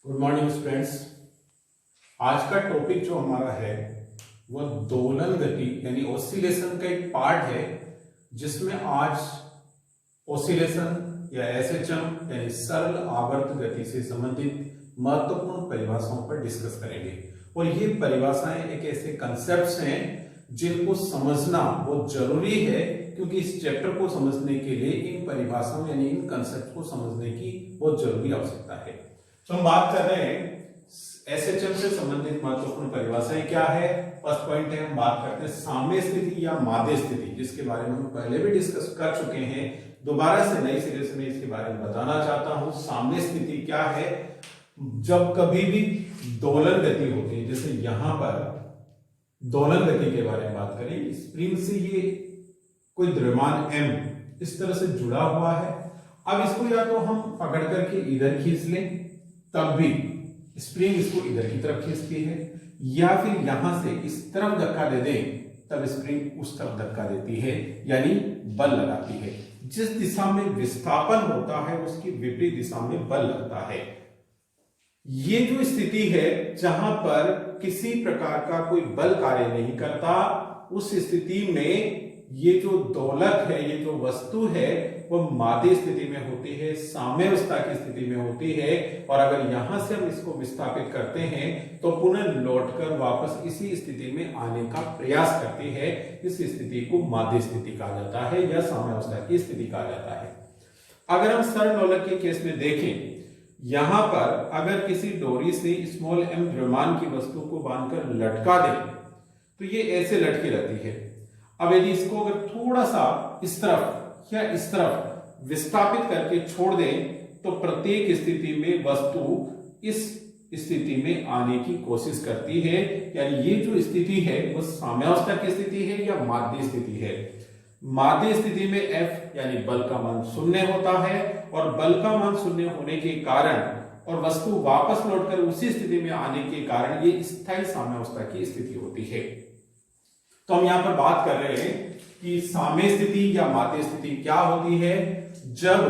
Good morning students. आज का topic जो हमारा है वो दोलन गति यानी ऑसिलेशन का एक पार्ट है, जिसमें आज ऑसिलेशन या एसएचएम यानी सरल आवर्त गति से संबंधित महत्वपूर्ण परिभाषाओं पर डिस्कस करेंगे। और ये परिभाषाएं एक ऐसे कंसेप्ट्स हैं जिनको समझना बहुत जरूरी है, क्योंकि इस चैप्टर को समझने के लिए इन परिभाषाओं यानी इन कंसेप्ट को समझने की बहुत जरूरी आवश्यकता है। तो हम बात कर रहे हैं एसएचएम से संबंधित महत्वपूर्ण परिभाषाएं क्या है। फर्स्ट पॉइंट है, हम बात करते हैं साम्य स्थिति या माध्य स्थिति, जिसके बारे में हम पहले भी डिस्कस कर चुके हैं। दोबारा से नई सिरे से मैं इसके बारे में बताना चाहता हूं। साम्य स्थिति क्या है? जब कभी भी दोलन गति होती है, जैसे यहां पर दोलन गति के बारे में बात करें, स्प्रिंग से ये कोई द्रव्यमान m इस तरह से जुड़ा हुआ है। अब इसको या तो हम पकड़ करके इधर खींच लें, तब भी स्प्रिंग इसको इधर की तरफ खींचती है, या फिर यहां से इस तरफ धक्का दे दें तब स्प्रिंग उस तरफ धक्का देती है, यानी बल लगाती है। जिस दिशा में विस्थापन होता है उसकी विपरीत दिशा में बल लगता है। ये जो स्थिति है जहां पर किसी प्रकार का कोई बल कार्य नहीं करता, उस स्थिति में ये जो दोलक है, ये जो वस्तु है, वो माध्य स्थिति में होती है, साम्यावस्था की स्थिति में होती है। और अगर यहां से हम इसको विस्थापित करते हैं तो पुनः लौटकर वापस इसी स्थिति में आने का प्रयास करती है। इस स्थिति को माध्य स्थिति कहा जाता है या साम्यावस्था की स्थिति कहा जाता है। अगर हम सरल दोलक के केस में देखें, यहां पर अगर किसी डोरी से स्मॉल m द्रव्यमान की वस्तु को बांधकर लटका दें तो ये ऐसे लटकी रहती है। अब यदि इसको अगर थोड़ा सा इस तरफ या इस तरफ विस्थापित करके छोड़ दें तो प्रत्येक स्थिति में वस्तु इस स्थिति में आने की कोशिश करती है। यानी ये जो स्थिति है वो साम्यावस्था की स्थिति है या माध्य स्थिति है। माध्य स्थिति में F यानी बल का मान शून्य होता है, और बल का मान शून्य होने के कारण और वस्तु वापस लौटकर उसी स्थिति में आने के कारण ये स्थायी साम्यावस्था की स्थिति होती है। तो हम यहां पर बात कर रहे हैं कि साम्य स्थिति या माध्य स्थिति क्या होती है। जब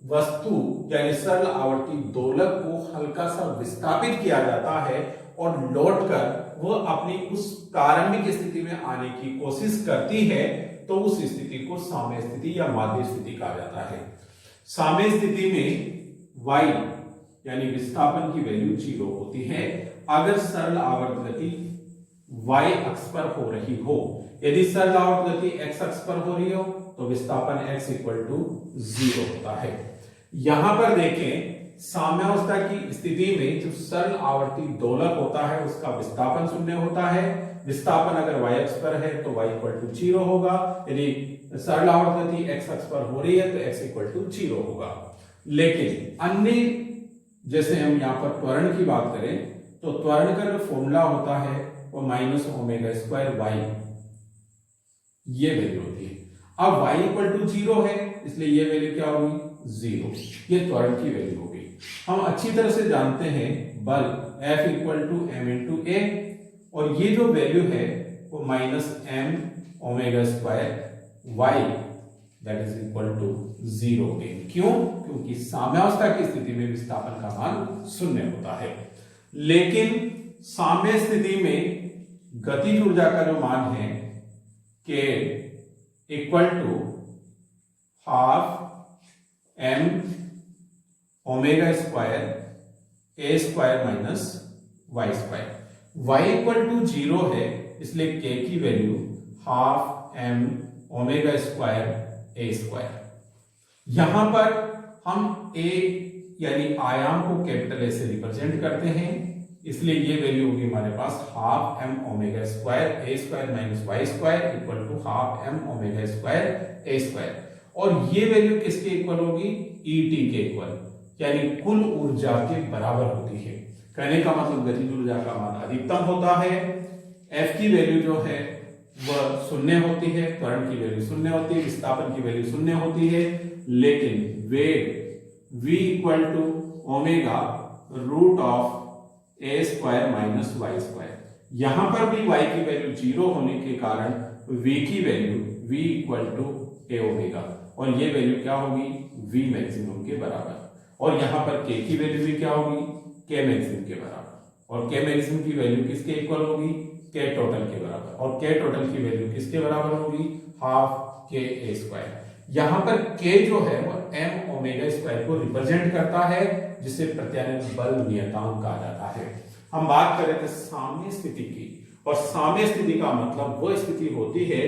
वस्तु यानी सरल आवर्ती दोलक को हल्का सा विस्थापित किया जाता है और लौटकर वह अपनी उस प्रारंभिक स्थिति में आने की कोशिश करती है, तो उस स्थिति को साम्य स्थिति या माध्य स्थिति कहा जाता है। साम्य स्थिति में y यानी विस्थापन की वैल्यू 0 होती है अगर सरल आवर्त गति y अक्ष पर हो रही हो। यदि सरल आवर्त गति x अक्ष पर हो रही हो तो विस्थापन x इक्वल टू 0 होता है। यहां पर देखें, साम्यावस्था की स्थिति में जो सरल आवर्ती दोलक होता है उसका विस्थापन शून्य होता है। विस्थापन अगर y अक्ष पर है तो y इक्वल टू 0 होगा। यदि सरल आवर्त गति x अक्ष पर हो रही है तो x इक्वल टू 0 होगा। लेकिन अन्य, जैसे हम यहाँ पर त्वरण की बात करें तो त्वरण का जो फॉर्मूला होता है वो माइनस ओमेगा स्क्वायर y, ये वैल्यू होती है। अब y इक्वल टू 0 है, इसलिए ये वैल्यू क्या होगी? 0। ये त्वरण की वैल्यू होगी। हम अच्छी तरह से जानते हैं बल F equal to m into a, और ये जो वैल्यू है वो minus m omega square y that is equal to 0 है। क्यों? क्योंकि साम्यावस्था की स्थिति में विस्थापन का मान शून्य होता है। लेकिन साम्य स्थिति में गतिज ऊर्जा का जो मान है k equal to half m omega square a square minus y square. y equal to 0 है, इसलिए k की value half m omega square a square. यहां पर हम a यानी आयाम को कैपिटल A से रिप्रेजेंट करते हैं, इसलिए ये वैल्यू होगी हमारे पास half m omega square a square minus y square equal to half m omega square a square. और ये वैल्यू किसके इक्वल होगी? ET के इक्वल, यानी कुल ऊर्जा के बराबर होती है। कहने का मतलब गतिज ऊर्जा का मान अधिकतम होता है। F की वैल्यू जो है वह शून्य होती है, त्वरण की वैल्यू शून्य होती है, विस्थापन की वैल्यू शून्य होती है। लेकिन वेग v equal to omega root of a square minus y square. यहां पर भी y की वैल्यू 0 होने के कारण v की value v equal to a omega, और ये वैल्यू क्या होगी? v मैक्सिमम के बराबर। और यहां पर k की वैल्यू भी क्या होगी? के मैक्सिमम के बराबर, और के मैक्सिमम की वैल्यू किसके इक्वल होगी, के टोटल के बराबर, और के टोटल की वैल्यू किसके बराबर होगी, हाफ के ए स्क्वायर। यहां पर के जो है वो m ओमेगा स्क्वायर को रिप्रेजेंट करता है, जिसे प्रत्यानित बल नियतांक कहा जाता है। हम बात कर रहे थे साम्य स्थिति की, और साम्य स्थिति का मतलब वो स्थिति होती है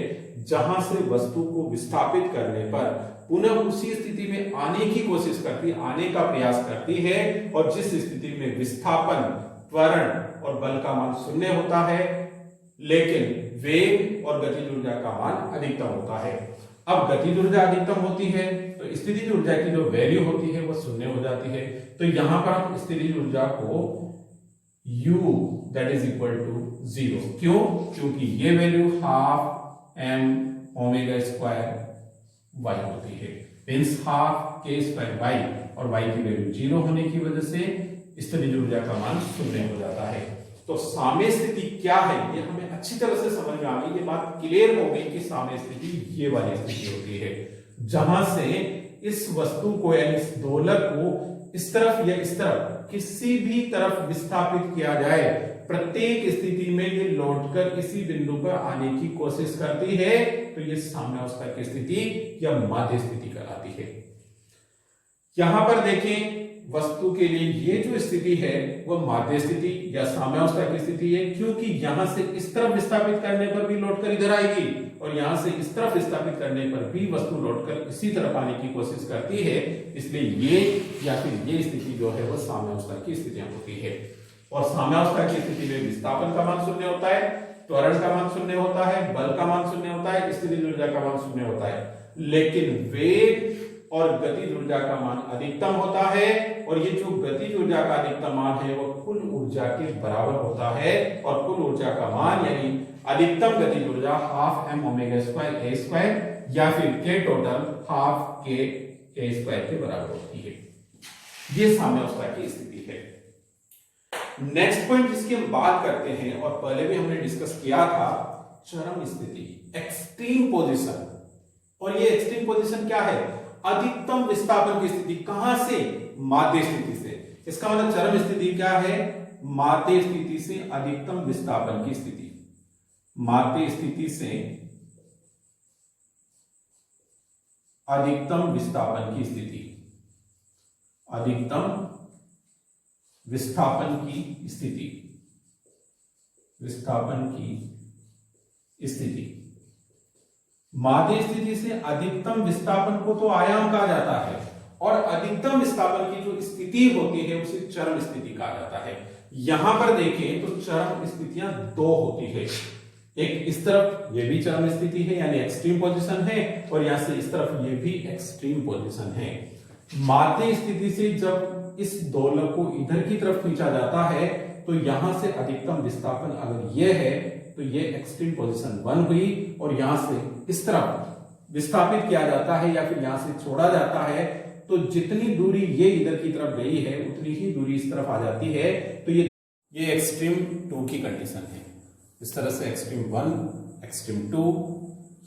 जहां से वस्तु को विस्थापित करने पर पुनः उसी स्थिति में आने की कोशिश करती, आने का प्रयास करती है, और जिस स्थिति में विस्थापन, त्वरण और बल का मान शून्य होता है, लेकिन वेग और गतिज ऊर्जा का मान अधिकतम होता है। अब गतिज ऊर्जा अधिकतम होती है तो स्थितिज ऊर्जा की जो वैल्यू होती है वो शून्य हो जाती है। तो यहां पर हम स्थितिज ऊर्जा को u that is equal to 0, क्यों, क्योंकि ये value half m omega square y होती है, means half k square y, और y की वैल्यू 0 होने की वजह से स्थितिज ऊर्जा का मान शून्य हो जाता है। तो साम्य स्थिति क्या है ये हमें अच्छी तरह से समझ में आ गई, ये बात क्लियर हो गई कि साम्य स्थिति ये वाली स्थिति होती है जहां से इस वस्तु को यानी इस दोलक को इस तरफ या इस तरफ किसी भी तरफ विस्थापित किया जाए, प्रत्येक स्थिति में ये लौटकर इसी बिंदु पर आने की कोशिश करती है, तो ये साम्यावस्था की स्थिति या माध्य स्थिति कहलाती है। यहां पर देखें वस्तु के लिए ये जो स्थिति है वो माध्य स्थिति या साम्यावस्था की स्थिति है, क्योंकि यहां से इस तरफ विस्थापित करने पर भी लौटकर इधर आएगी, और यहां से इस तरफ विस्थापित करने पर भी वस्तु लौटकर इसी तरफ आने की कोशिश करती है, इसलिए ये या फिर ये स्थिति जो है वो साम्यावस्था की स्थितियां होती है। और साम्यावस्था की स्थिति में विस्थापन का मान शून्य होता है, त्वरण का मान शून्य होता है, बल का मान शून्य होता है, स्थितिज ऊर्जा का मान शून्य होता है, लेकिन वेग और गतिज ऊर्जा का मान अधिकतम होता है, और ये जो गतिज ऊर्जा का अधिकतम मान है वो कुल ऊर्जा के बराबर होता है, और कुल ऊर्जा का मान यानी अधिकतम गतिज ऊर्जा हाफ m ओमेगा स्क्वायर ए स्क्वायर या फिर के टोटल हाफ के ए स्क्वायर के बराबर होती है। ये साम्यावस्था की स्थिति है। नेक्स्ट पॉइंट जिसकी हम बात करते हैं, और पहले भी हमने डिस्कस किया था, चरम स्थिति, एक्सट्रीम पोजीशन। और ये एक्सट्रीम पोजीशन क्या है, अधिकतम विस्थापन की स्थिति। कहां से, माध्य स्थिति से। इसका मतलब चरम स्थिति क्या है, माध्य स्थिति से अधिकतम विस्थापन की स्थिति, माध्य स्थिति से अधिकतम विस्थापन की स्थिति, अधिकतम विस्थापन की स्थिति, विस्थापन की स्थिति। माध्य स्थिति से अधिकतम विस्थापन को तो आयाम कहा जाता है, और अधिकतम विस्थापन की जो स्थिति होती है उसे चरम स्थिति कहा जाता है। यहां पर देखें तो चरम स्थितियां दो होती है, एक इस तरफ ये भी चरम स्थिति है यानी एक्सट्रीम पोजीशन है, और यहां से इस तरफ ये भी एक्सट्रीम पोजीशन है। माध्य स्थिति से जब इस दोलक को इधर की तरफ खींचा जाता है तो यहां से अधिकतम विस्थापन अगर ये है तो ये एक्सट्रीम पोजीशन 1 हुई, और यहां से इस तरफ विस्थापित किया जाता है या फिर यहां से छोड़ा जाता है, तो जितनी दूरी ये इधर की तरफ गई है उतनी ही दूरी इस तरफ आ जाती है, तो ये एक्सट्रीम 2 की कंडीशन है। इस तरह से एक्सट्रीम 1, एक्सट्रीम 2,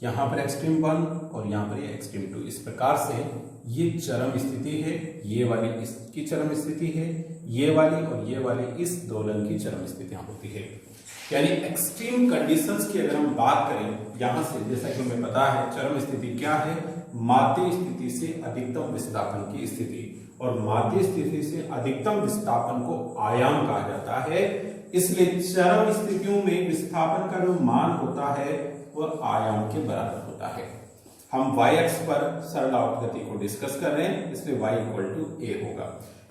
यहां पर एक्सट्रीम 1 और यहां पर ये एक्सट्रीम 2, इस प्रकार से ये चरम स्थिति है, ये वाली इसकी चरम स्थिति है, ये वाली और ये वाली इस दोलन की चरम स्थितियां होती है। यानी एक्सट्रीम कंडीशंस की अगर हम बात करें यहां से, जैसा कि हमें पता है चरम स्थिति क्या है, माध्य स्थिति से अधिकतम विस्थापन की स्थिति, और माध्य स्थिति से अधिकतम विस्थापन को आयाम कहा जाता है। इसलिए चरम स्थितियों में विस्थापन का जो मान होता है वह आयाम के बराबर होता है। हम y अक्ष पर सरल गति को डिस्कस कर रहे हैं, इसलिए y इक्वल टू a होगा।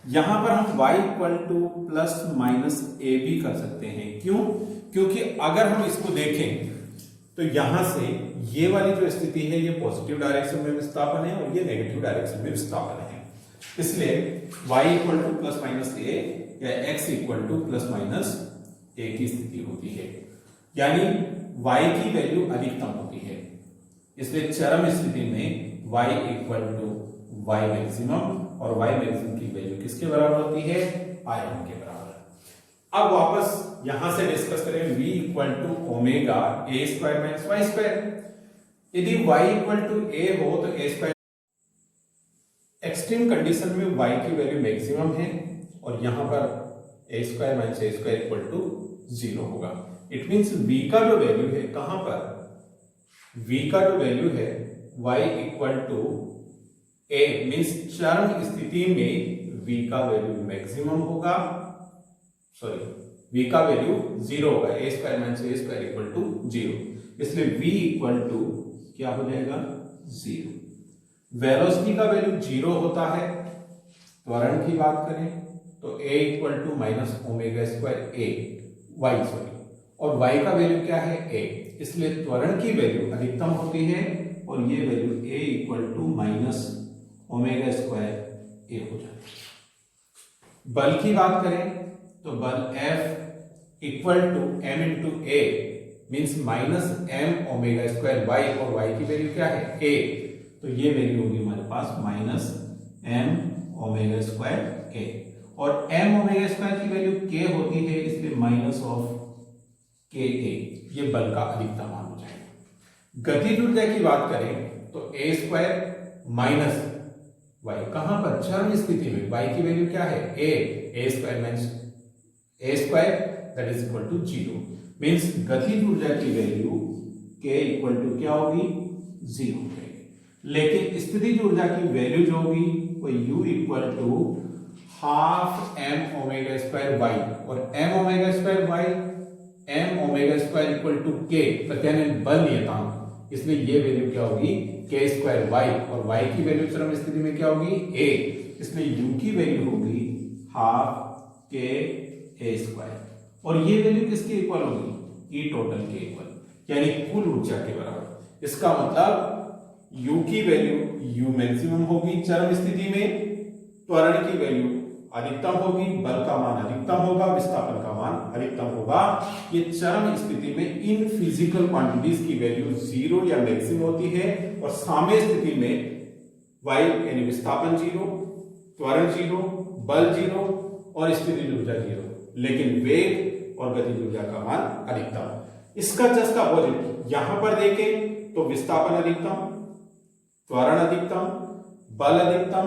यहां पर हम y equal two plus minus a भी कर सकते हैं। क्यों? क्योंकि अगर हम इसको देखें तो यहां से ये वाली जो स्थिति है ये पॉजिटिव डायरेक्शन में विस्थापन है और ये नेगेटिव डायरेक्शन में विस्थापन है, इसलिए y equal two plus minus a या x equal two plus minus a की स्थिति होती है, यानी y की वैल्यू अधिकतम होती है। इसलिए चरम स्थिति में y equal to y maximum, और y मैक्सिमम की वैल्यू किसके बराबर होती है, आयाम के बराबर। अब वापस यहां से डिस्कस करें v equal to omega a square minus y square. यदि y इक्वल टू a हो तो a स्क्वायर, एक्सट्रीम कंडीशन में y की वैल्यू मैक्सिमम है और यहां पर a square minus a square equal to 0 होगा। इट मीन्स v का जो वैल्यू है, कहां पर v का जो वैल्यू है y equal to a, means चरम स्थिति में v का वैल्यू मैक्सिमम होगा, सॉरी v का वैल्यू 0 होगा, a square minus a square equal to 0, इसलिए v इक्वल टू क्या हो जाएगा 0। वेलोसिटी का वैल्यू 0 होता है। त्वरण की बात करें तो a equal to minus omega square a y, sorry, और y का वैल्यू क्या है a, इसलिए त्वरण की वैल्यू अधिकतम होती है और ये value a equal to minus omega square a हो जाती है। बल की बात करें तो बल F equal to m into a, means minus m omega square y, और y की वैल्यू क्या है a, तो ये वैल्यू होगी हमारे पास minus m omega square a, और m ओमेगा स्क्वायर की वैल्यू k होती है, इसलिए माइनस ऑफ k a, ये बल का अधिकतम मान हो जाएगा। गतिज ऊर्जा की बात करें तो a स्क्वायर माइनस y, कहां पर चरम स्थिति में y की वैल्यू क्या है a square minus a square that is equal to 0, means गतिज ऊर्जा की वैल्यू k इक्वल टू क्या होगी 0 होगी। लेकिन स्थितिज ऊर्जा की वैल्यू जो होगी वो u equal to half m omega square y, और m omega square y m omega square equal to k, प्रत्यानयन बल नियतांक, इसलिए ये वैल्यू क्या होगी k स्क्वायर y, और y की वैल्यू चरम स्थिति में क्या होगी a, इसलिए u की वैल्यू होगी हाफ k a स्क्वायर, और ये वैल्यू किसके इक्वल होगी E टोटल के इक्वल, यानी कुल ऊर्जा के बराबर। इसका मतलब u की वैल्यू u मैक्सिमम होगी चरम स्थिति में, त्वरण की वैल्यू अधिकतम होगी, बल का मान अधिकतम होगा, विस्थापन का मान अधिकतम होगा। ये चरम स्थिति में इन फिजिकल क्वांटिटीज की वैल्यू 0 या मैक्सिमम होती है, और साम्य स्थिति में y यानी विस्थापन 0, त्वरण 0, बल 0 और स्थितिज ऊर्जा 0, लेकिन वेग और गतिज ऊर्जा का मान अधिकतम। इसका जस्ट अपोजिट यहां पर देखें तो विस्थापन अधिकतम, त्वरण अधिकतम, बल अधिकतम,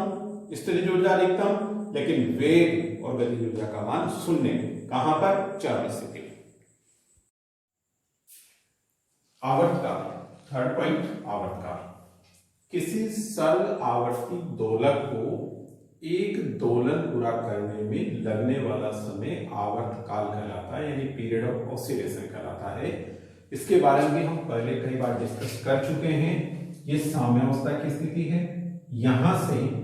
स्थितिज ऊर्जा अधिकतम, लेकिन वेग और गतिज ऊर्जा का मान शून्य, कहां पर चरम स्थिति में। आवर्तकाल, थर्ड पॉइंट आवर्तकाल। किसी सरल आवर्ती दोलक को एक दोलन पूरा करने में लगने वाला समय आवर्तकाल कहलाता है, यानी पीरियड ऑफ ऑसिलेशन कहलाता है। इसके बारे में हम पहले कई बार डिस्कस कर चुके हैं। ये साम्यावस्था की स्थिति है, यहां से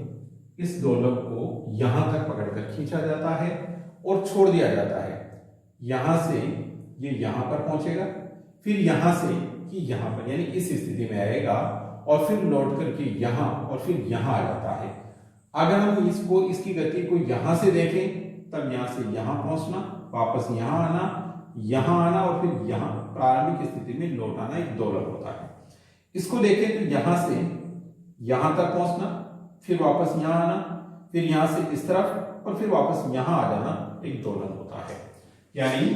इस दोलक को यहां तक पकड़कर खींचा जाता है और छोड़ दिया जाता है। यहां से ये यहां पर पहुंचेगा, फिर यहां से ये यहां पर, यानी इस स्थिति में आएगा, और फिर लौट करके यहां और फिर यहां आ जाता है। अगर हम इसको, इसकी गति को यहां से देखें तब यहां से यहां पहुंचना, वापस यहां आना और फिर यहां प्रारंभिक स्थिति में लौट आना एक दोलक होता है। इसको देखें तो यहां से यहां तक पहुंचना, फिर वापस यहां आना, फिर यहां से इस तरफ और फिर वापस यहां आ जाना एक दोलन होता है। यानी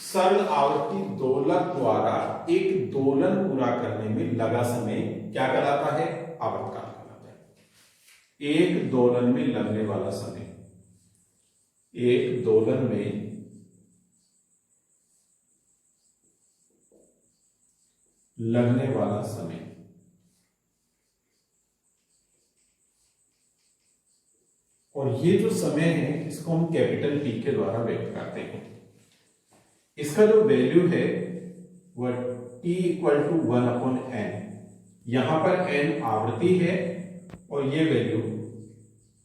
सरल आवर्ती दोलक द्वारा एक दोलन पूरा करने में लगा समय क्या कहलाता है, आवर्तकाल कहलाता है। एक दोलन में लगने वाला समय, एक दोलन में लगने वाला समय, और ये जो समय है इसको हम कैपिटल T के द्वारा व्यक्त करते हैं। इसका जो वैल्यू है वह T इक्वल टू 1/n, यहां पर n आवृत्ति है और ये वैल्यू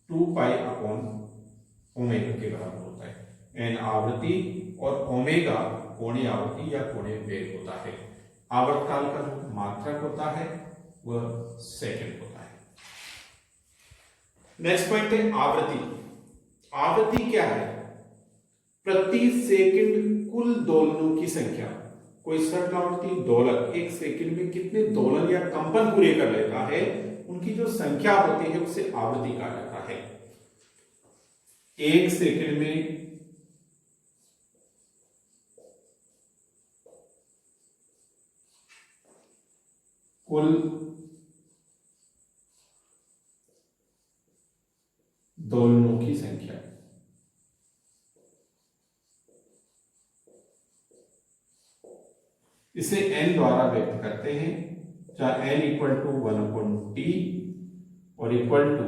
2π/ओमेगा के बराबर होता है। n आवृत्ति और ओमेगा कोणीय आवृत्ति या कोणीय वेग होता है। आवर्तकाल का जो मात्रक होता है वह सेकंड होता है। नेक्स्ट पॉइंट है आवृत्ति। आवृत्ति क्या है, प्रति सेकंड कुल दोलनों की संख्या। कोई सरल आवर्ती दोलक एक सेकंड में कितने दोलन या कंपन पूरे कर लेता है, उनकी जो संख्या होती है उसे आवृत्ति कहा जाता है। एक सेकंड में कुल दोलनों की संख्या, इसे n द्वारा व्यक्त करते हैं, जहां n इक्वल टू 1/t और इक्वल टू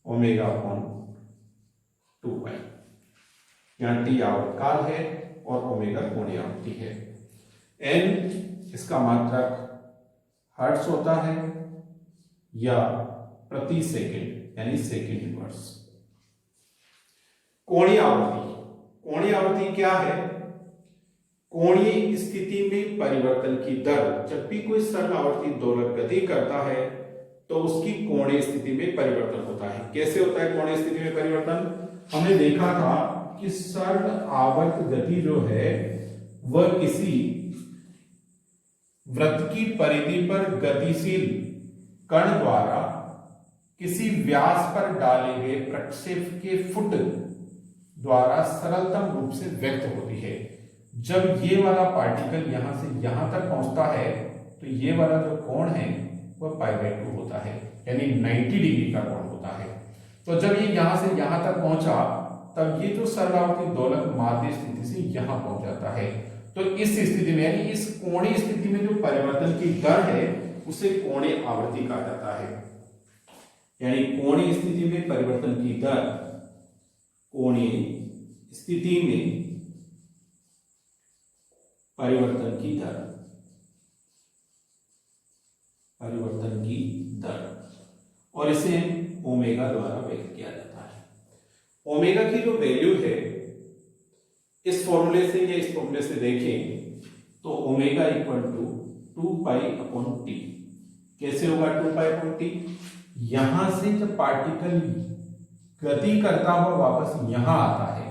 ω/2π। यहाँ t आवर्तकाल है और ओमेगा कोणीय आवृत्ति है। n इसका मात्रक हर्ट्ज होता है या प्रति सेकंड यानी सेकंड इनवर्स। कोणीय आवृत्ति, कोणीय आवृत्ति क्या है? कोणीय स्थिति में परिवर्तन की दर। जब भी कोई सरल आवर्ती दोलक गति करता है तो उसकी कोणीय स्थिति में परिवर्तन होता है। कैसे होता है कोणीय स्थिति में परिवर्तन? हमने देखा था कि सरल आवर्त गति जो है वह किसी वृत्त की परिधि पर गतिशील कण द्वारा किसी व्यास पर डाले गए प्रक्षेप के फुट द्वारा सरलतम रूप से व्यक्त होती है। जब ये वाला पार्टिकल यहां से यहां तक पहुंचता है तो ये वाला जो कोण है वह π/2 होता है, यानी 90 डिग्री का कोण होता है। तो जब ये यहां से यहां तक पहुंचा तब ये जो सरलावर्ती दोलक माध्य स्थिति से यहां पहुंच जाता है। तो इस स्थिति में यानी इस कोणीय स्थिति में जो परिवर्तन की दर है उसे कोणीय आवृत्ति कहा जाता है। यानी कोणीय स्थिति में परिवर्तन की दर, कोणीय स्थिति में परिवर्तन की दर, परिवर्तन की दर, और इसे ओमेगा द्वारा व्यक्त किया जाता है। ओमेगा की जो वैल्यू है इस फॉर्मूले से या इस फॉर्मूले से देखें तो ओमेगा इक्वल टू 2π/t। कैसे होगा 2π/t? यहां से जब पार्टिकल गति करता हुआ वापस यहां आता है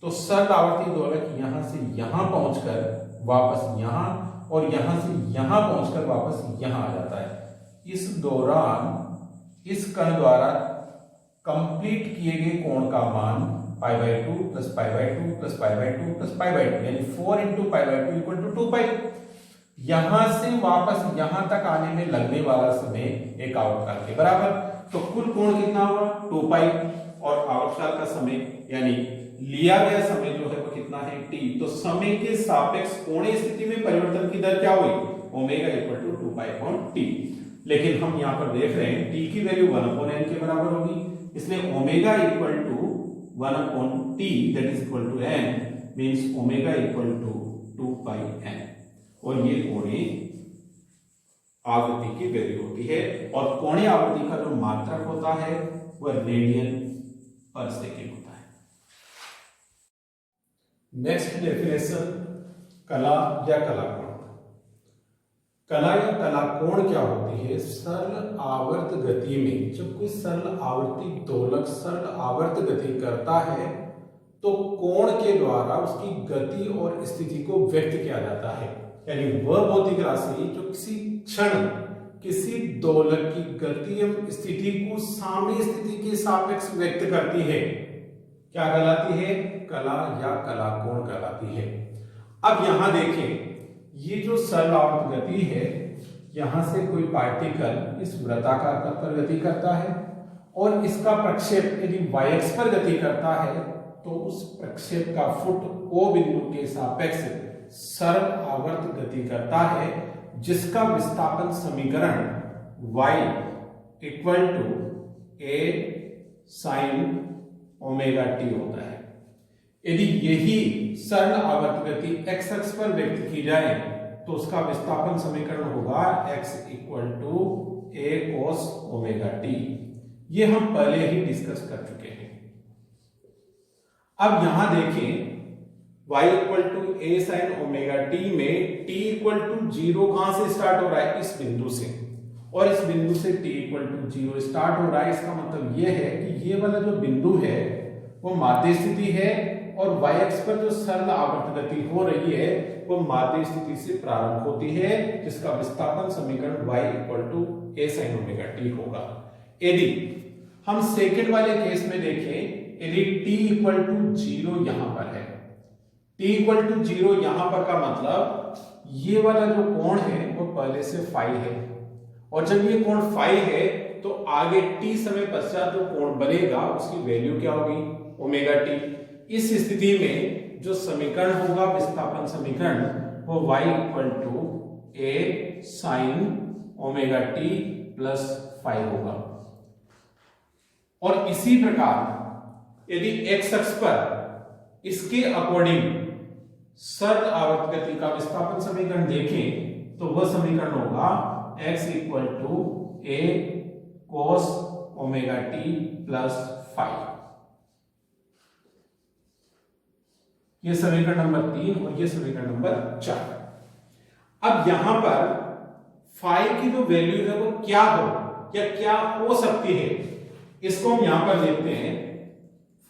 तो सरल आवर्ती दोलक यहां से यहां पहुंचकर वापस यहां और यहां से यहां पहुंचकर वापस यहां आ जाता है। इस दौरान इस कण द्वारा कंप्लीट किए गए कोण का मान π/2 + π/2 + π/2 + π/2 यानी 4 × π/2 = 2π। यहां से वापस यहां तक आने में लगने वाला समय एक आवर्तकाल के बराबर। तो कुल कोण कितना हुआ 2π और आवर्तकाल का समय यानी लिया गया समय जो है वो कितना है t। तो समय के सापेक्ष कोणीय स्थिति में परिवर्तन की दर क्या हुई? Omega equal to 2π/t। लेकिन हम यहां पर देख रहे हैं t की वैल्यू 1/n के बराबर होगी, इसलिए omega equal to 1/t that is equal to n means omega equal to 2πn। और ये कोणीय आवृत्ति की वैल्यू होती है और कोणीय आवृत्ति का जो मात्रक होता है वह रेडियन पर सेकेंड होता है। नेक्स्ट डेफिनेशन कला या कलाकोण। कला या कलाकोण क्या होती है? सरल आवर्त गति में जब कोई सरल आवर्ती दोलक सरल आवर्त गति करता है तो कोण के द्वारा उसकी गति और स्थिति को व्यक्त किया जाता है। यानी वह भौतिक राशि जो किसी क्षण किसी दोलक की गति एवं स्थिति को साम्य स्थिति के सापेक्ष व्यक्त करती है क्या कहलाती है? कला या कलाकोण कहलाती है। अब यहां देखें, ये जो सरल आवर्त गति है, यहां से कोई पार्टिकल इस वृत्ताकार पथ पर गति करता है और इसका प्रक्षेप यदि y अक्ष पर गति करता है तो उस प्रक्षेप का फुट O बिंदु के सापेक्ष सरल आवर्त गति करता है, जिसका विस्थापन समीकरण y equal to a sin omega t होता है। यदि यही सरल आवर्त गति x अक्ष पर व्यक्त की जाए तो उसका विस्थापन समीकरण होगा x equal to a cos omega t। ये हम पहले ही डिस्कस कर चुके हैं। अब यहां देखें y equal to a sin omega t में t इक्वल टू 0 कहां से स्टार्ट हो रहा है? इस बिंदु से, और इस बिंदु से t इक्वल टू 0 स्टार्ट हो रहा है। इसका मतलब यह है कि ये वाला जो बिंदु है वो माध्य स्थिति है और y अक्ष पर जो सरल आवर्त गति हो रही है वो माध्य स्थिति से प्रारंभ होती है, जिसका विस्थापन समीकरण y equal to a sin omega t होगा। यदि हम सेकंड वाले केस में देखें, यदि t इक्वल टू 0 यहां पर है, t इक्वल टू 0 यहां पर का मतलब ये वाला जो कोण है वो पहले से फाई है, और जब ये कोण फाई है तो आगे t समय पश्चात जो कोण बनेगा उसकी वैल्यू क्या होगी? Omega t। इस स्थिति में जो समीकरण होगा विस्थापन समीकरण वो y equal to a sine omega t plus 5 होगा। और इसी प्रकार यदि x अक्ष पर इसके अकॉर्डिंग सरल आवर्त गति का विस्थापन समीकरण देखें तो वह समीकरण होगा x equal to a cos omega t plus 5। ये समीकरण नंबर 3 और ये समीकरण नंबर 4। अब यहां पर फाई की जो वैल्यू है वो क्या हो या क्या हो सकती है, इसको हम यहां पर देखते हैं।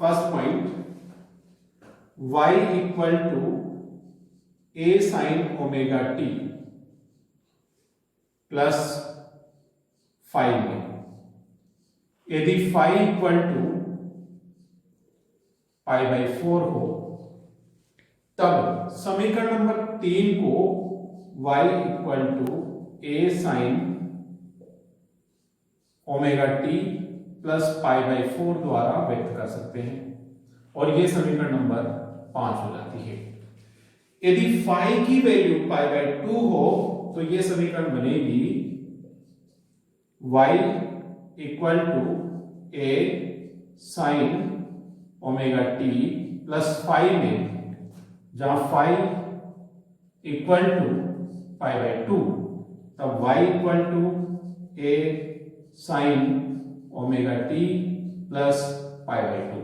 First point y equal to a sine omega t plus 5 में यदि phi equal to pi by 4 हो तब समीकरण नंबर 3 को y equal to a sine omega t plus pi by 4 द्वारा व्यक्त कर सकते हैं और यह समीकरण नंबर 5 हो जाती है। यदि फाई की वैल्यू पाई बाई 2 हो तो यह समीकरण बनेगी y equal to a sine omega t plus 5 में जहां phi equal to pi by 2 तब y equal to a sine omega t plus pi by 2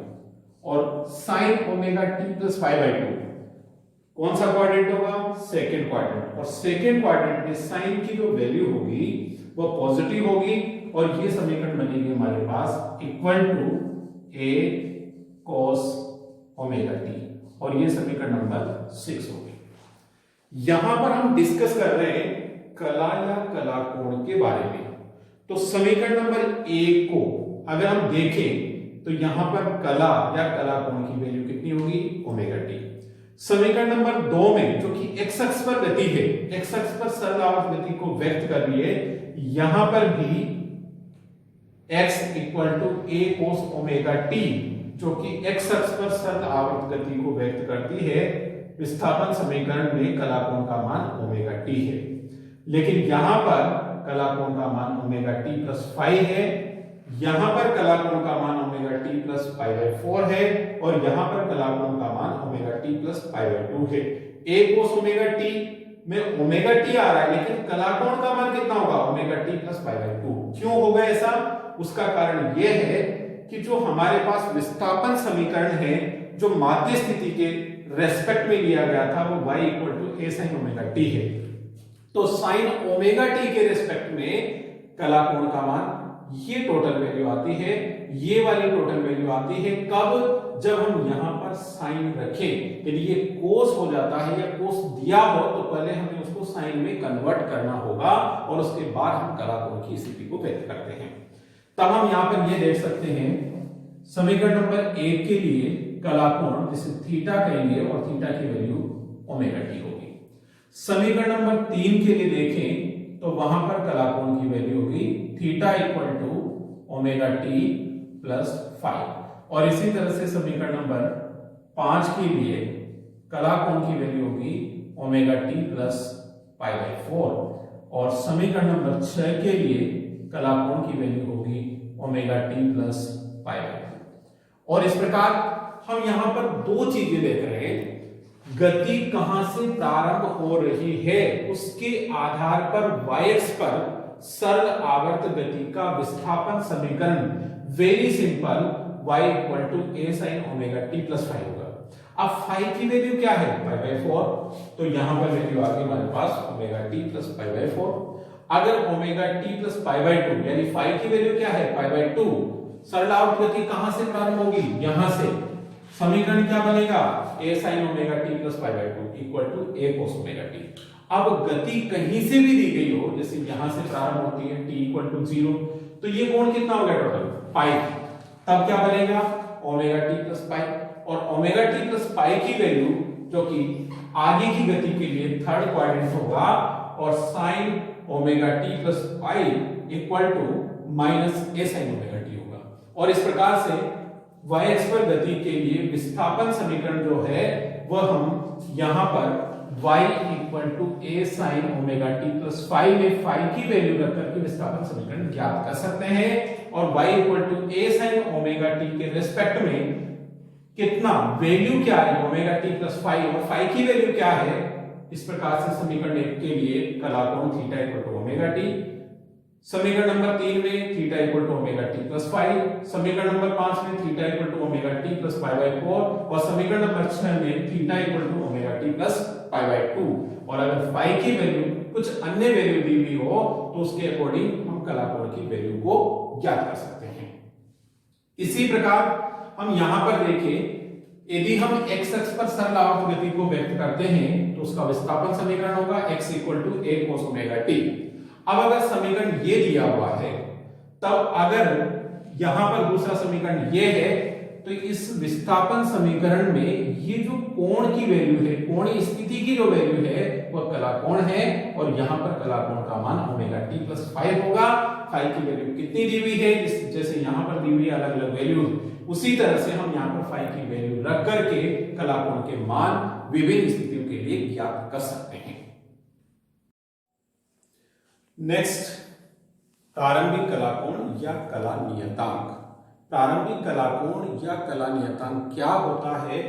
और sine omega t plus pi by 2 कौन सा क्वाड्रेंट होगा? Second quadrant. और second quadrant में sine की जो वैल्यू होगी वो पॉजिटिव होगी और ये समीकरण बनेगी हमारे पास equal to a cos omega t और ये समीकरण नंबर 6 होगी। यहां पर हम डिस्कस कर रहे हैं कला या कला कोण के बारे में। तो समीकरण नंबर 1 को अगर हम देखें तो यहां पर कला या कला कोण की वैल्यू कितनी होगी? Omega t. समीकरण नंबर 2 में जो कि x अक्ष पर गति है, x अक्ष पर सरल आवर्त गति को व्यक्त कर रही है, यहां पर भी x equal to a cos omega t जो कि x अक्ष पर सरल आवर्त गति को व्यक्त करती है, विस्थापन समीकरण में कला कोण का मान ओमेगा टी है। लेकिन यहां पर कला कोण का मान ओमेगा टी प्लस 5 है, यहां पर कला कोण का मान omega t plus pi by 4 है और यहां पर कला कोण का मान omega t plus pi by 2 है। a cos ओमेगा टी में ओमेगा टी आ रहा है लेकिन कला कोण का मान कितना होगा? Omega t plus pi by 2। क्यों होगा ऐसा? उसका कारण यह है कि जो हमारे पास विस्थापन समीकरण है जो माध्य स्थिति के रेस्पेक्ट में लिया गया था वो y equal to a sine omega t है। तो साइन ओमेगा टी के रेस्पेक्ट में कला कोण का मान ये टोटल वैल्यू आती है, ये वाली टोटल वैल्यू आती है कब? जब हम यहां पर साइन रखें। यदि ये कोस हो जाता है या कोस दिया हो तो पहले हमें उसको साइन में कन्वर्ट करना होगा और उसके बाद हम कला कोण की स्थिति को व्यक्त करते हैं। तब हम यहां पर ये देख सकते हैं समीकरण नंबर 1 के लिए कला कोण जिसे थीटा कहेंगे और थीटा की वैल्यू ओमेगा टी होगी। समीकरण नंबर 3 के लिए देखें तो वहां पर कला कोण की वैल्यू होगी theta equal to omega t plus 5 और इसी तरह से समीकरण नंबर 5 के लिए कला कोण की वैल्यू होगी omega t plus pi by 4 और समीकरण नंबर 6 के लिए कला कोण की वैल्यू होगी omega t plus pi by 2। और इस प्रकार हम यहां पर दो चीजें देख रहे हैं, गति कहां से प्रारंभ हो रही है उसके आधार पर y-अक्ष पर सरल आवर्त गति का विस्थापन समीकरण very simple y equal to a sin omega t plus 5 होगा। अब फाई की वैल्यू क्या है? Pi by 4। तो यहां पर वैल्यू आ गई हमारे पास omega t plus pi by 4। अगर omega t plus pi by 2 यानी फाई की वैल्यू क्या है? Pi by 2। सरल आवर्त गति कहां से प्रारंभ होगी? यहां से। समीकरण क्या बनेगा? a sin omega t plus pi by 2 equal to a cos omega t। अब गति कहीं से भी दी गई हो, जैसे यहां से प्रारंभ होती है t इक्वल टू 0, तो ये कोण कितना हो गया टोटल? पाई। तब क्या बनेगा? ओमेगा t प्लस पाई। और ओमेगा t प्लस पाई की वैल्यू जो कि आगे की गति के लिए थर्ड क्वाड्रेंट होगा और sine omega t plus pi equal to minus a sin omega t होगा। और इस प्रकार से y-अक्ष पर गति के लिए विस्थापन समीकरण जो है वह हम यहां पर y equal to a sine omega t plus five में फाइव की वैल्यू रख करके विस्थापन समीकरण ज्ञात कर सकते हैं और y equal to a sine omega t के रेस्पेक्ट में कितना वैल्यू क्या है ओमेगा टी प्लस फाइव और फाइव की वैल्यू क्या है, इस प्रकार से समीकरण 1 के लिए कलाकोण theta equal to omega t, समीकरण नंबर 3 में theta equal to omega t plus 5, समीकरण नंबर 5 में theta equal to omega t plus pi by 4 और समीकरण नंबर 6 में theta equal to omega t plus pi by 2। और अगर फाई की वैल्यू कुछ अन्य वैल्यू दी हुई हो तो उसके अकॉर्डिंग हम कलाकोण की वैल्यू को ज्ञात कर सकते हैं। इसी प्रकार हम यहां पर देखें, यदि हम x अक्ष पर सरल आवर्त गति को व्यक्त करते हैं तो उसका विस्थापन समीकरण होगा x equal to a cos omega t। अब अगर समीकरण ये दिया हुआ है, तब अगर यहां पर दूसरा समीकरण ये है तो इस विस्थापन समीकरण में ये जो कोण की वैल्यू है, कोणीय स्थिति की जो वैल्यू है वह कलाकोण है और यहां पर कलाकोण का मान ओमेगा टी प्लस 5 होगा। फाई की वैल्यू कितनी दी हुई है, जैसे यहां पर दी हुई अलग अलग वैल्यू, उसी तरह से हम यहां पर फाई की वैल्यू रख करके कलाकोण के मान विभिन्न स्थितियों के लिए ज्ञात कर सकते हैं। नेक्स्ट, प्रारंभिक कलाकोण या कला नियतांक। प्रारंभिक कलाकोण या कला नियतांक क्या होता है?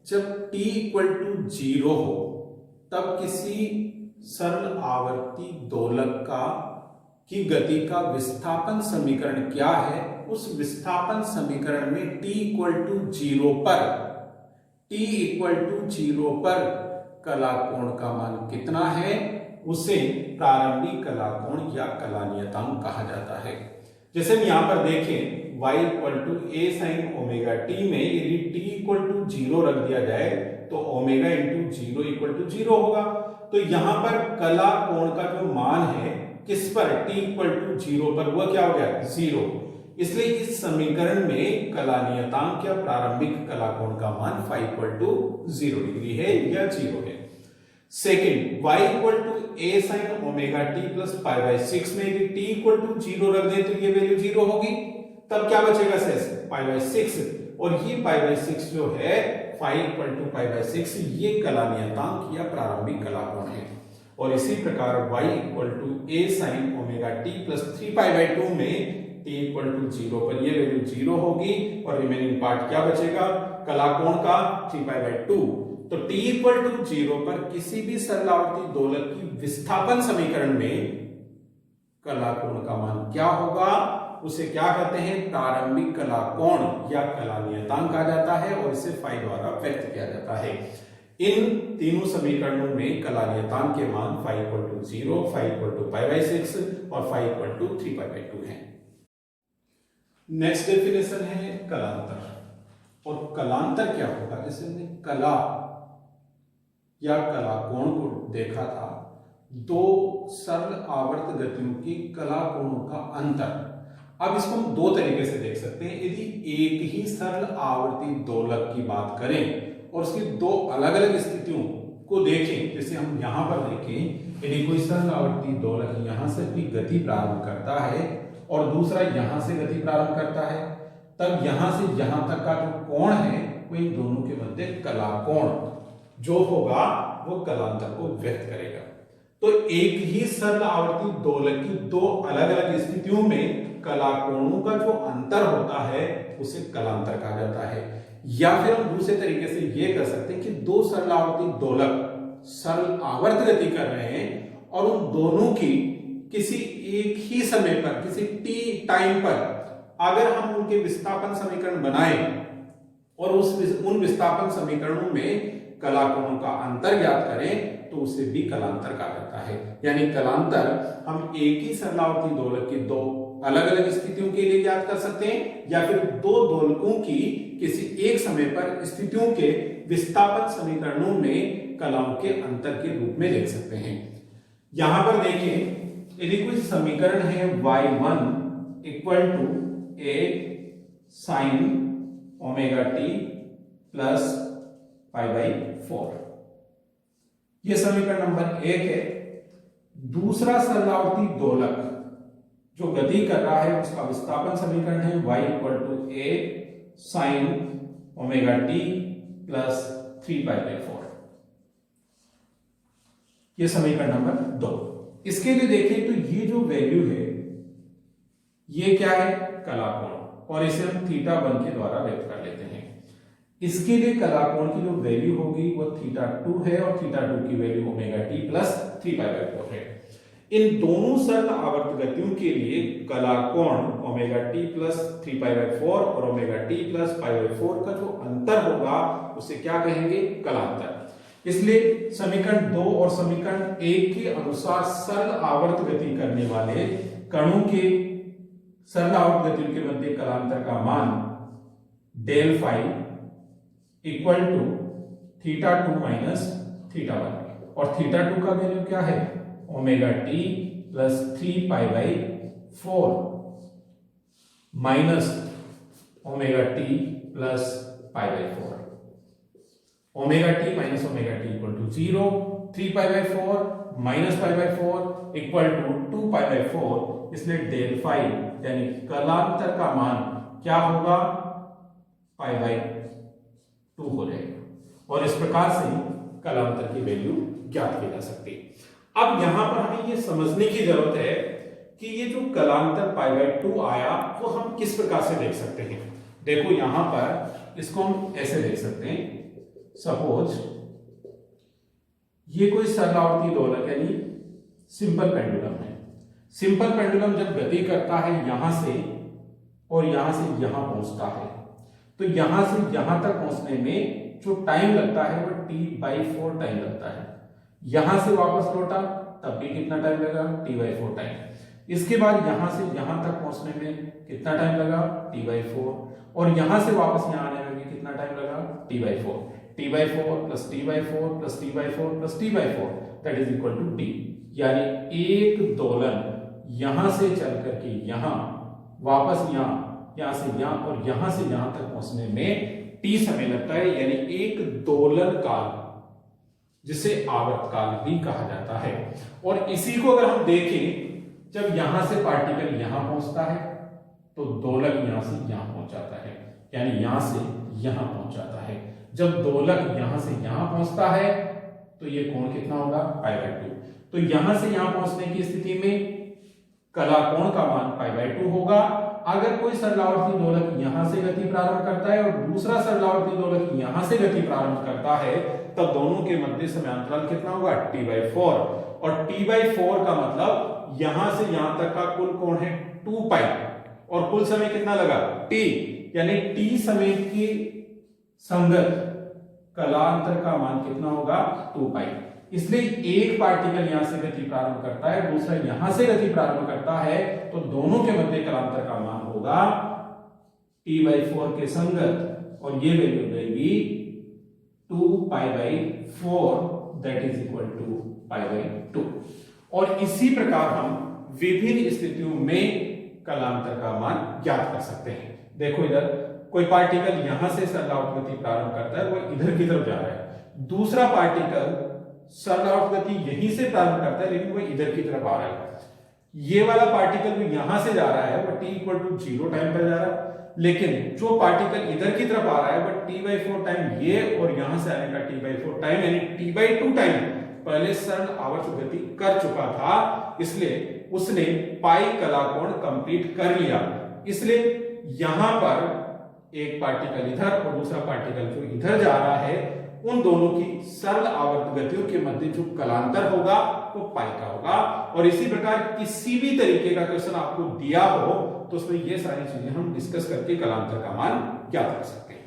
जब t इक्वल टू 0 हो तब किसी सरल आवर्ती दोलक की गति का विस्थापन समीकरण क्या है, उस विस्थापन समीकरण में t इक्वल टू 0 पर कलाकोण का मान कितना है, उसे प्रारंभिक कलाकोण या कला नियतांक कहा जाता है। जैसे हम यहां पर देखें, y equal to a sine omega t में यदि t इक्वल टू 0 रख दिया जाए तो ओमेगा इंटू 0 इक्वल टू 0 होगा। तो यहां पर कला कोण का जो मान है किस पर, t इक्वल टू 0 पर, वह क्या हो गया 0। इसलिए इस समीकरण में कला नियतांक या प्रारंभिक कला कोण का मान फाई इक्वल टू 0 डिग्री है या 0 है। Second, y equal to a sine omega t plus pi by 6 में यदि t इक्वल टू 0 रख दे तो ये वैल्यू 0 होगी, तब क्या बचेगा शेष पाई बाय 6 और ये पाई बाय 6 जो है phi equal to pi by 6 ये कला नियतांक या प्रारंभिक कलाकोण है। और इसी प्रकार y equal to a sine omega t plus 3 pi by 2 में t इक्वल टू 0 पर ये वैल्यू 0 होगी और रिमेनिंग पार्ट क्या बचेगा कलाकोण का 3 पाई बाय 2। तो t इक्वल टू 0 पर किसी भी सरल आवर्ती दोलक की विस्थापन समीकरण में कलाकोण का मान क्या होगा, उसे क्या कहते हैं प्रारंभिक कलाकोण या कला नियतांक कहा जाता है और इसे फाई द्वारा व्यक्त किया जाता है। इन तीनों समीकरणों में कला नियतांक के मान phi equal to 0, phi equal to pi by 6 और phi equal to 3 pi by 2 है। नेक्स्ट डेफिनेशन है कलांतर। और कलांतर क्या होगा, जैसे हमने कला या कलाकोण को देखा था, दो सरल आवर्त गतियों की कलाकोणों का अंतर। अब इसको हम दो तरीके से देख सकते हैं। यदि एक ही सरल आवर्ती दोलक की बात करें और उसकी दो अलग अलग स्थितियों को देखें, जैसे हम यहां पर देखें, यदि कोई सरल आवर्ती दोलक यहां से अपनी गति प्रारंभ करता है और दूसरा यहां से गति प्रारंभ करता है, तब यहां से यहां तक का जो कोण है वो इन दोनों के मध्य कलाकोण जो होगा वो कलांतर को व्यक्त करेगा। तो एक ही सरल आवर्ती दोलक की दो अलग अलग स्थितियों में कलाकोणों का जो अंतर होता है उसे कलांतर कहा जाता है। या फिर हम दूसरे तरीके से ये कर सकते हैं कि दो सरल आवर्ती दोलक सरल आवर्त गति कर रहे हैं और उन दोनों की किसी एक ही समय पर, किसी t टाइम पर अगर हम उनके विस्थापन समीकरण बनाएं और उन विस्थापन समीकरणों में कलाकोणों का अंतर ज्ञात करें तो उसे भी कलांतर कहा जाता है। यानी कलांतर हम एक ही सरल आवर्ती दोलक की दो अलग अलग स्थितियों के लिए ज्ञात कर सकते हैं या फिर दो दोलकों की किसी एक समय पर स्थितियों के विस्थापन समीकरणों में कलाओं के अंतर के रूप में देख सकते हैं। यहां पर देखिए, यदि कोई समीकरण है y1 equal to a sine omega t plus pi by 4, यह समीकरण नंबर 1 है। दूसरा सरल आवर्ती दोलक जो गति कर रहा है उसका विस्थापन समीकरण है y equal to a sine omega t plus 3 pi by 4। ये समीकरण नंबर 2। इसके लिए देखें तो ये जो वैल्यू है ये क्या है, कलाकोण, और इसे हम थीटा 1 के द्वारा व्यक्त कर लेते हैं। इसके लिए कलाकोण की जो वैल्यू होगी वो थीटा 2 है और थीटा 2 की वैल्यू ओमेगा टी प्लस 3π/4 है। इन दोनों सरल आवर्त गतियों के लिए कलाकोण ओमेगा टी प्लस 3π/4 और ओमेगा टी प्लस π/4 का जो अंतर होगा उसे क्या कहेंगे, कलांतर। इसलिए समीकरण 2 और समीकरण 1 के अनुसार सरल आवर्त गति करने वाले कणों के सरल आवर्त गतियों के मध्य कलांतर का मान del phi equal to theta 2 minus theta 1, और थीटा 2 का वैल्यू क्या है, omega t plus 3π/4 minus omega t plus π/4। Omega t minus omega t equal to 0, 3π/4 minus π/4 equal to 2π/4, इसलिए डेल फाई यानी कलांतर का मान क्या होगा, π/2 हो जाएगा, और इस प्रकार से कलांतर की वैल्यू ज्ञात की जा सकती है। अब यहां पर हमें यह समझने की जरूरत है कि ये जो कलांतर π/2 आया वो हम किस प्रकार से देख सकते हैं। देखो यहां पर इसको हम ऐसे देख सकते हैं, सपोज ये कोई सरल आवर्ती दोलक यानी सिंपल पेंडुलम है। सिंपल पेंडुलम जब गति करता है यहां से और यहां से यहां पहुंचता है, तो यहां से यहां तक पहुंचने में जो टाइम लगता है वो t/4 टाइम लगता है। यहां से वापस लौटा तब भी कितना टाइम लगा, t/4 टाइम। इसके बाद यहां से यहां तक पहुंचने में कितना टाइम लगा, t/4, और यहां से वापस यहां आने में भी कितना टाइम लगा, t/4। t/4 plus t/4 plus t/4 plus t/4 that is equal to t। यानी एक दोलन यहां से चल करके यहां वापस यहां से यहां और यहां से यहां तक पहुंचने में t समय लगता है, यानी एक दोलन काल जिसे आवर्त काल भी कहा जाता है। और इसी को अगर हम देखें, जब यहां से पार्टिकल यहां पहुंचता है तो दोलक यहां से यहां पहुंच जाता है, यानी यहां से यहां पहुंच जाता है। जब दोलक यहां से यहां पहुंचता है तो ये कोण कितना होगा, π/2। तो यहां से यहां पहुंचने की स्थिति में कलाकोण का मान π/2 होगा। अगर कोई सरलावर्ती दोलक यहां से गति प्रारंभ करता है और दूसरा सरलावर्ती दोलक यहां से गति प्रारंभ करता है, तब दोनों के मध्य समयांतराल कितना होगा, t/4। और t/4 का मतलब यहां से यहां तक का कुल कोण है 2π, और कुल समय कितना लगा, t, यानी t समय की संगत कलांतर का मान कितना होगा, 2π। इसलिए एक पार्टिकल यहां से गति प्रारंभ करता है, दूसरा यहां से गति प्रारंभ करता है, तो दोनों के मध्य कलांतर का मान होगा t/4 के संगत, और ये वैल्यू देगी 2π/4 दैट इज इक्वल टू π/2। और इसी प्रकार हम विभिन्न स्थितियों में कलांतर का मान ज्ञात कर सकते हैं। देखो इधर कोई पार्टिकल यहां से सरलावर्त गति प्रारंभ करता है, वो इधर की तरफ जा रहा है। दूसरा पार्टिकल सरलावर्त गति यहीं से प्रारंभ करता है लेकिन वो इधर की तरफ आ रहा है। ये वाला पार्टिकल भी यहां से जा रहा है, वो t=0 टाइम पर जा रहा है, लेकिन जो पार्टिकल इधर की तरफ आ रहा है वो t/4 टाइम ये, और यहां से आने का t/4 टाइम यानी t/2 टाइम पहले सरल आवर्त गति कर चुका था, इसलिए उसने पाई कलाकोण कंप्लीट कर लिया। इसलिए यहां पर एक पार्टिकल इधर और दूसरा पार्टिकल जो इधर जा रहा है, उन दोनों की सरल आवर्त गतियों के मध्य जो कलांतर होगा वो पाई का होगा। और इसी प्रकार किसी भी तरीके का क्वेश्चन आपको दिया हो तो उसमें ये सारी चीजें हम डिस्कस करके कलांतर का मान ज्ञात कर सकते हैं।